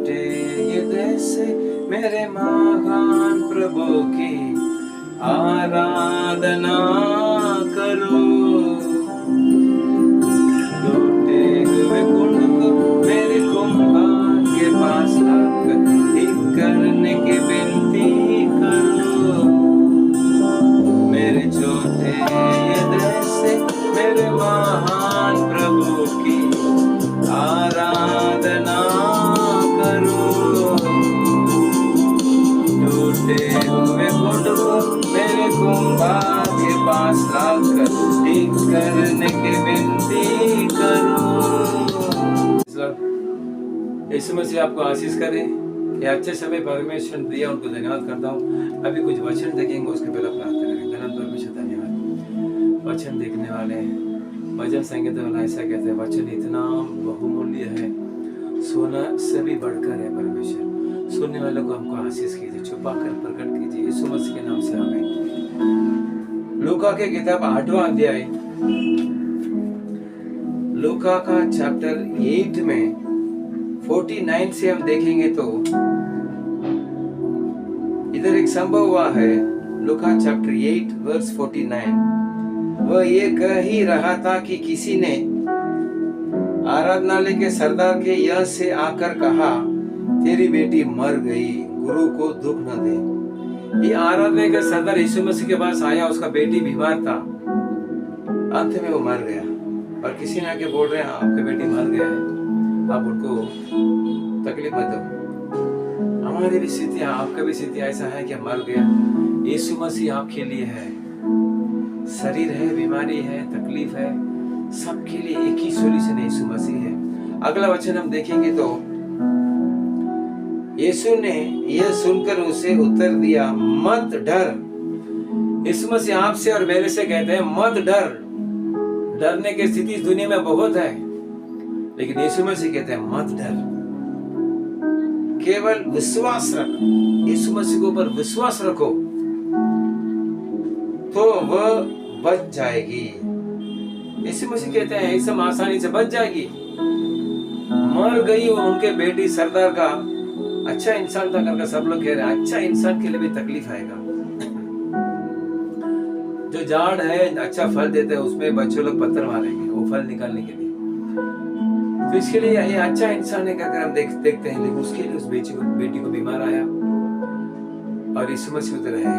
टूटे हृदय से मेरे महान प्रभु की आराधना करो। टूटे हुए कुंड को मेरे कुंभार के पास लाकर ठीक करने की विनती करो। मेरे छोटे हृदय से मेरे महान प्रभु की आराधना करो। टूटे हुए कुंड को मेरे कुंभार के पास लाकर ठीक करने की विनती करो। यीशु मसीह आपको आशीष करे। ये अच्छे समय परमेश्वर ने दिया, उनको धन्यवाद करता हूँ। अभी कुछ वचन देखेंगे, उसके पहले प्रार्थना करेंगे। धन्यवाद परमेश्वर, धन्यवाद। वचन देखने वाले भजन संगीत वाला ऐसा कहते हैं, वचन इतना बहुमूल्य है, सोना से भी बढ़कर है। परमेश्वर सुनने वालों को हमको आशीष कीजिए, छुपा कर प्रकट कीजिए, यीशु मसीह के नाम से आमीन। लूका के किताब 8वां अध्याय, लूका का चैप्टर 8 में 49 से हम देखेंगे तो इधर एक संभव हुआ है। लूका चैप्टर 8 वर्स 49, वह ये कह ही रहा था कि किसी ने आराधनालय के सरदार के यह से आकर कहा, तेरी बेटी मर गई, गुरु को दुख न दे। ये आराधनालय का सरदार यीशु मसीह के पास आया, उसका बेटी बीमार था, अंत में वो मर गया। और किसी ने आके बोल रहे हैं, आपकी बेटी मर गया है, आप उनको तकलीफ मत दो। हमारी भी स्थिति, आपका भी स्थिति ऐसा है कि मर गया। यीशु मसीह आपके लिए है। शरीर है, बीमारी है, तकलीफ है, सबके लिए एक ही सॉल्यूशन यीशु मसीह है। अगला वचन हम देखेंगे तो यीशु ने यह सुनकर उसे उत्तर दिया, मत डर। यीशु मसीह आपसे और मेरे से कहते हैं, मत डर। डरने की स्थिति इस दुनिया में बहुत है, लेकिन यीशु मसीह कहते हैं, मत डर, केवल विश्वास रख। यीशु मसीह के ऊपर विश्वास रखो तो वह बच जाएगी। यीशु मसीह कहते हैं, एकदम आसानी से बच जाएगी। मर गई वो उनके बेटी, सरदार का अच्छा इंसान था करके सब लोग कह रहे हैं। अच्छा इंसान के लिए भी तकलीफ आएगा। जो झाड़ है अच्छा फल देते हैं, उसमें बच्चों लोग पत्थर मारेंगे वो फल निकालने के लिए। तो इसके लिए ये अच्छा इंसान है कहकर हम देखते हैं, लेकिन उसके लिए उस बेटी को बीमार आया और यीशु मसीह उतर है।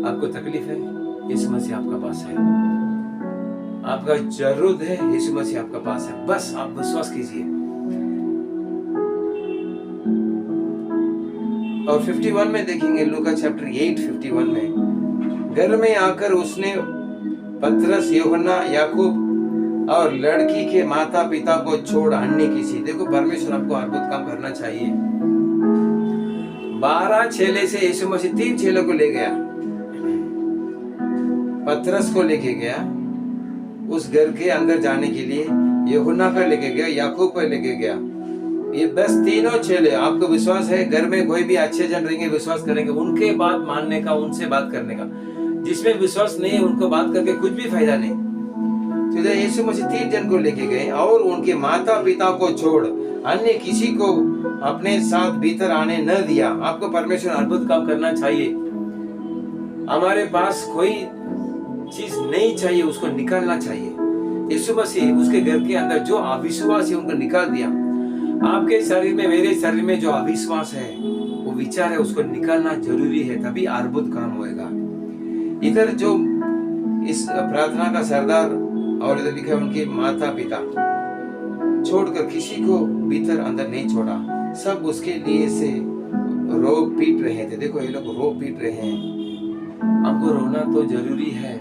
आपको तकलीफ है, यीशु मसीह आपका पास है। आपका जरूरत है, यीशु मसीह आपका पास है। बस आप विश्वास कीजिए। और 51 में देखेंगे, लूका चैप्टर 8:51 में, घर में आकर उसने पतरस, यूहन्ना, याकूब और लड़की के माता पिता को छोड़ अन्य किसी। देखो परमेश्वर आपको अद्भुत काम करना चाहिए। 12 चेले से यीशु मसीह 3 चेलों को ले गया। पतरस को लेके गया उस घर के अंदर जाने के लिए, यूहन्ना को लेके गया, याकूब को लेके गया। ये बस तीनों चेले। आपको विश्वास है घर में कोई भी अच्छे जन रहेंगे, विश्वास करेंगे, उनके बात मानने का, उनसे बात करने का। जिसमें विश्वास नहीं है उनको बात करके कुछ भी फायदा नहीं। तो इधर यीशु मसीह 3 जन को लेके गए और उनके माता पिता को छोड़ अन्य किसी को अपने साथ भीतर आने न दिया। आपको परमेश्वर अद्भुत काम करना चाहिए। हमारे पास कोई चीज नहीं चाहिए, उसको निकालना चाहिए। यीशु मसीह उसके घर के अंदर जो अविश्वास है उनको निकाल दिया। आपके शरीर में, मेरे शरीर में जो अविश्वास है, वो विचार है, उसको निकालना जरूरी है, तभी अद्भुत काम होएगा। इधर जो इस प्रार्थना का सरदार और इधर लिखा है उनके माता पिता, छोड़कर किसी को भीतर अंदर नहीं छोड़ा। सब उसके लिए से रो पीट रहे थे। देखो ये लोग रो पीट रहे हैं। हमको रोना तो जरूरी है,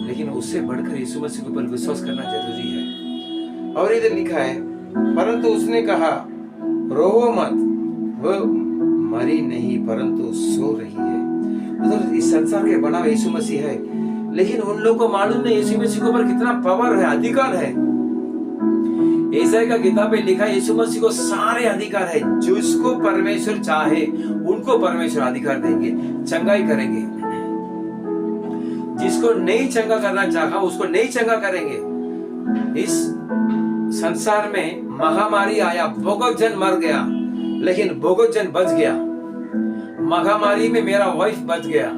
लेकिन उससे बढ़कर यीशु मसीह के ऊपर विश्वास करना जरूरी है। और इधर लिखा है, परंतु उसने कहा, रोवो मत, वह मरी नहीं परंतु सो रही है। उधर इस संसार के बना यीशु मसीह है, लेकिन उन लोगों को मालूम नहीं यीशु मसीह के ऊपर कितना पावर है, अधिकार है। ईसाई का किताब में लिखा है, यीशु मसीह को सारे अधिकार है। जिसको परमेश्वर चाहे उनको परमेश्वर अधिकार देंगे, चंगाई करेंगे। जिसको नहीं चंगा करना चाहा उसको नहीं चंगा करेंगे। इस संसार में महामारी आया, बहुत जन मर गया, लेकिन बहुत जन बच गया। महामारी में मेरा वाइफ बच गया,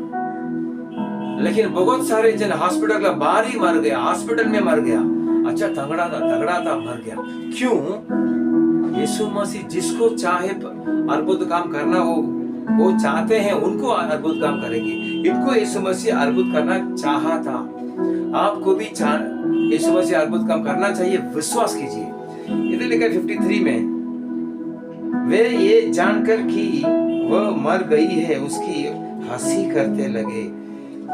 लेकिन बहुत सारे जन हॉस्पिटल का बाहर ही मर गया, हॉस्पिटल में मर गया। अच्छा, तगड़ा था मर गया। क्यों? यीशु मसीह जिसको चाहे अद्भुत काम करना हो, वो चाहते हैं उनको अद्भुत काम करेंगे। इनको यीशु मसीह अद्भुत करना चाहा था। आपको भी यीशु मसीह अद्भुत काम करना चाहिए, विश्वास कीजिए। इधर लिखा 53 में, वे ये जानकर कि वह मर गई है उसकी हंसी करते लगे।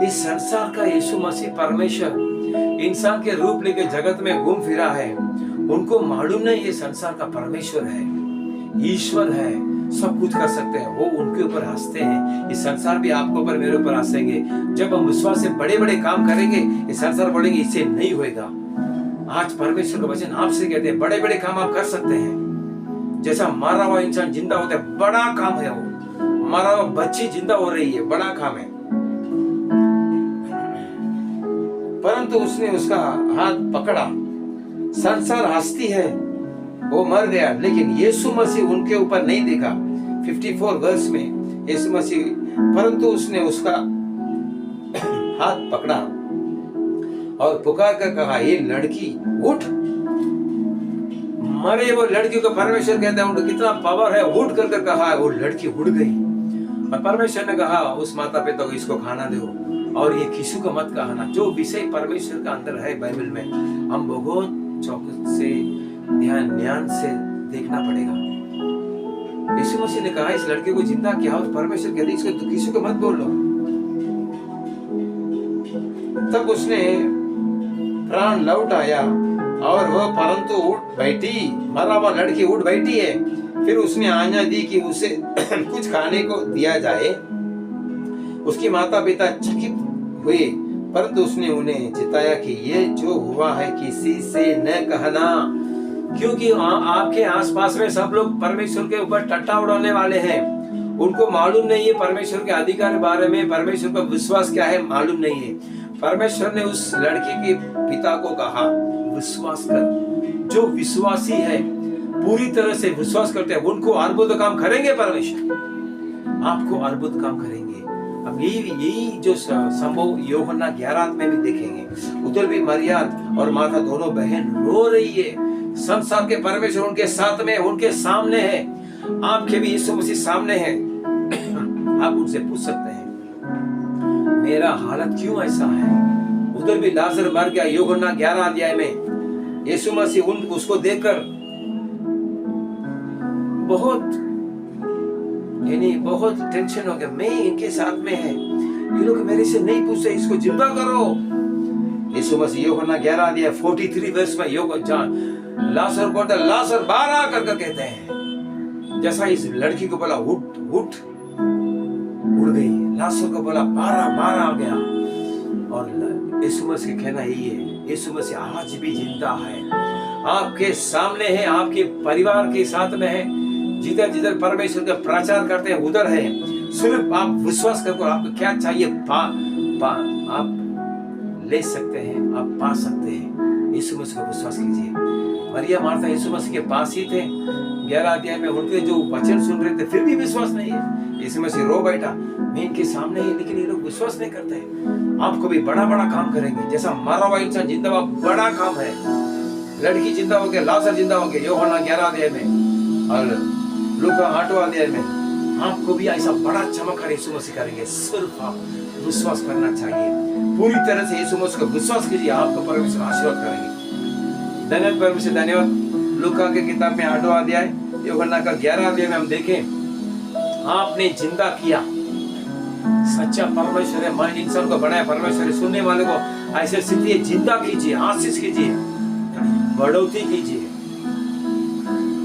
इस संसार का यीशु मसीह परमेश्वर इंसान के रूप लेके जगत में घूम फिरा है। उनको मालूम नहीं ये संसार का परमेश्वर है, ईश्वर है, सब कुछ कर सकते हैं। वो उनके ऊपर हंसते हैं। ये संसार भी आपके ऊपर, मेरे ऊपर हंसेंगे। जब हम विश्वास से बड़े बड़े काम करेंगे, ये संसार बढ़ेंगे, इससे नहीं होएगा। आज परमेश्वर का वचन आपसे कहते हैं, बड़े बड़े काम आप कर सकते हैं। जैसा मारा हुआ इंसान जिंदा होता है, बड़ा काम है वो। मारा हुआ बच्ची जिंदा हो रही है, बड़ा काम है। परंतु उसने उसका हाथ पकड़ा। संसार हंसती है, वो मर गया, लेकिन यीशु मसीह उनके ऊपर नहीं देखा। 54 वर्ष में यीशु मसीह, परंतु उसने उसका हाथ पकड़ा और पुकार कर कहा, ये लड़की उठ। मरे वो लड़की को परमेश्वर कहता है, उनको कितना पावर है। उठ कर कहा, वो लड़की उड़ गई। और परमेश्वर ने कहा उस माता पिता को, इसको खाना दो और ये किसी को मत कहना। जो विषय परमेश्वर का अंदर है बाइबल में, हम बहुत चौकस से ध्यान से देखना पड़ेगा। यीशु मसीह ने कहा इस लड़के को जिंदा किया, और परमेश्वर कहते इसको किसी को मत बोलो। तब उसने प्राण लौट आया और वह परंतु उठ बैठी। मरा हुआ लड़की उठ बैठी है। फिर उसने आज्ञा दी कि उसे कुछ खाने को दिया जाए। उसकी माता पिता चकित हुए, परंतु उसने उन्हें चिताया कि ये जो हुआ है किसी से न कहना, क्योंकि आपके आसपास में सब लोग परमेश्वर के ऊपर टट्टा उड़ाने वाले हैं। उनको मालूम नहीं है परमेश्वर के अधिकार के बारे में, परमेश्वर का विश्वास क्या है मालूम नहीं है। परमेश्वर ने उस लड़की के पिता को कहा, विश्वास कर। जो विश्वासी है, पूरी तरह से विश्वास करते हैं, उनको अद्भुत काम करेंगे परमेश्वर। आपको अद्भुत काम करेंगे। अब यही जो संभव यूहन्ना 11 में भी देखेंगे। उधर भी मरियम और माता दोनों बहन रो रही है। संसार के परमेश्वर उनके साथ में, उनके सामने है। आपके भी यीशु मसीह सामने है। आप उनसे पूछ सकते हैं, मेरा हालत क्यों ऐसा है? उधर भी लाजर मर गया। यूहन्ना 11 अध्याय में यीशु मसीह उसको देखकर बहुत टेंशन हो गया। मैं इनके साथ में है, ये लोग मेरे से नहीं पूछते, इसको जिंदा करो। यीशु मसीह यूहन्ना 11 अध्याय 43 वर्ष में लाजर को लाजर बाहर आकर कहते हैं, जैसा इस लड़की को बोला उठ उठ, उड़ गई। लाजर को बोला बाहर आ गया। और यीशु मसीह का कहना यही है, यीशु मसीह आज भी जिंदा है, आपके सामने है, आपके परिवार के साथ में है। जिधर जिधर परमेश्वर का प्रचार करते हैं उधर है। सिर्फ आप विश्वास करो, आपको क्या चाहिए आप ले सकते हैं, आप पा सकते हैं। यीशु मसीह को विश्वास कीजिए। मरियम मार्था यीशु मसीह के पास ही थे। 11 अध्याय में उनके जो वचन सुन रहे थे, फिर भी विश्वास नहीं है। यीशु मसीह रो बैठा, मैं इनके सामने ही, लेकिन ये लोग विश्वास नहीं करते हैं। आपको भी बड़ा काम करेंगे। जैसा मरा हुआ इंसान जिंदा हुआ, बड़ा काम है। लड़की जिंदा हो गया, लाजर जिंदा हो गया यूहन्ना 11 अध्याय में, और लूका 8 अध्याय में। आपको भी ऐसा बड़ा चमत्कार यीशु मसीह करेंगे। सिर्फ आप विश्वास करना चाहिए। पूरी तरह से यीशु मसीह को विश्वास कीजिए, आपको परमेश्वर आशीर्वाद करेंगे। धन्यवाद परमेश्वर, धन्यवाद। लूका के किताब में 8 अध्याय, यूहन्ना का 11 अध्याय में हम देखें, आपने जिंदा किया। सच्चा परमेश्वर है, मन इंसान को बनाया परमेश्वर है। सुनने वाले को ऐसे स्थिति जिंदा कीजिए, आशीष कीजिए, बढ़ोतरी कीजिए।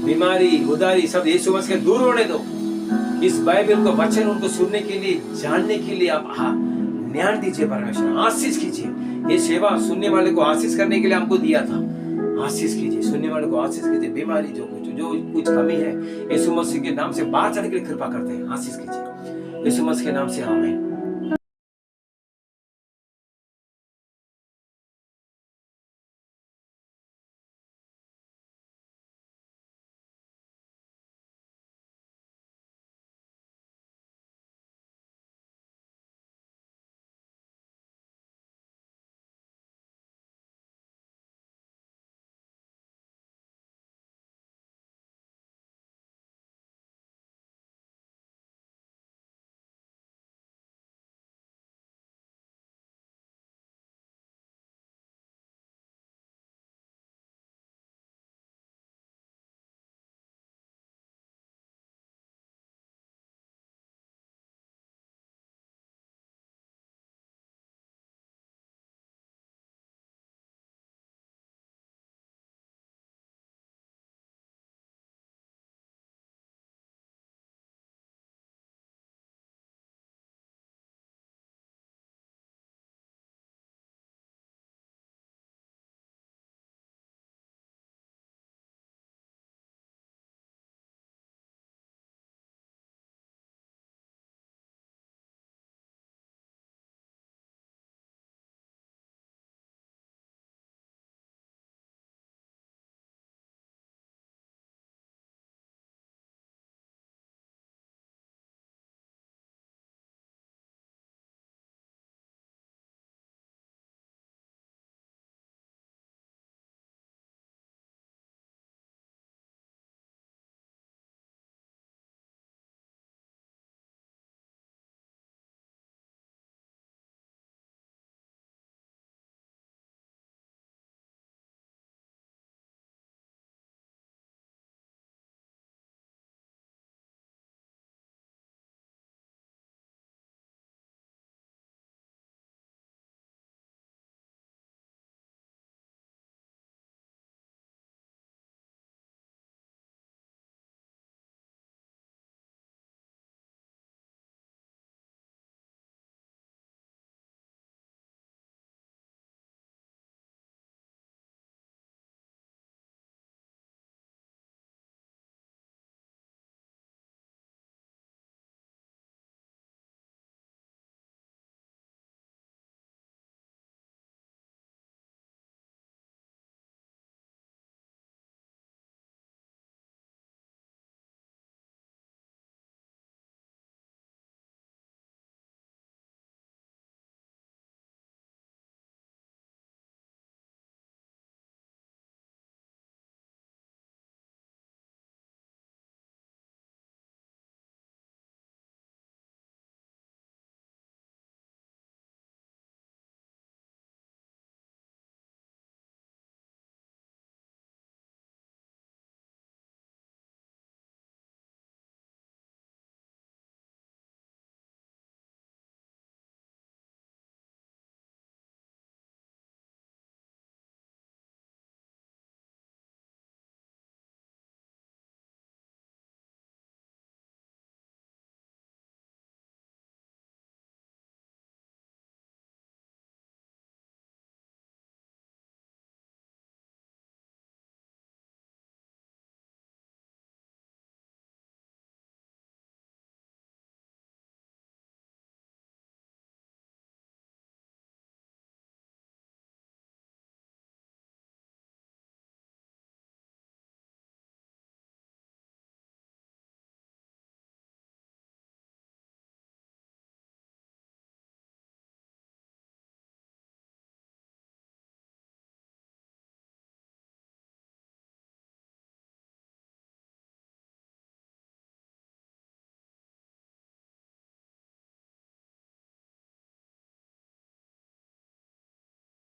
बीमारी उदारी सब यीशु मसीह के दूर होने दो। इस बाइबल को वचन उनको सुनने के लिए, जानने के लिए आप ज्ञान दीजिए परमेश्वर, आशीष कीजिए। ये सेवा सुनने वाले को आशीष करने के लिए हमको दिया था। आशीष कीजिए, सुनने वाले को आशीष कीजिए। बीमारी जो कुछ कमी है, यीशु मसीह के नाम से बाहर जाने के लिए कृपा करते हैं। आशीष कीजिए यीशु मसीह के नाम से, आमीन।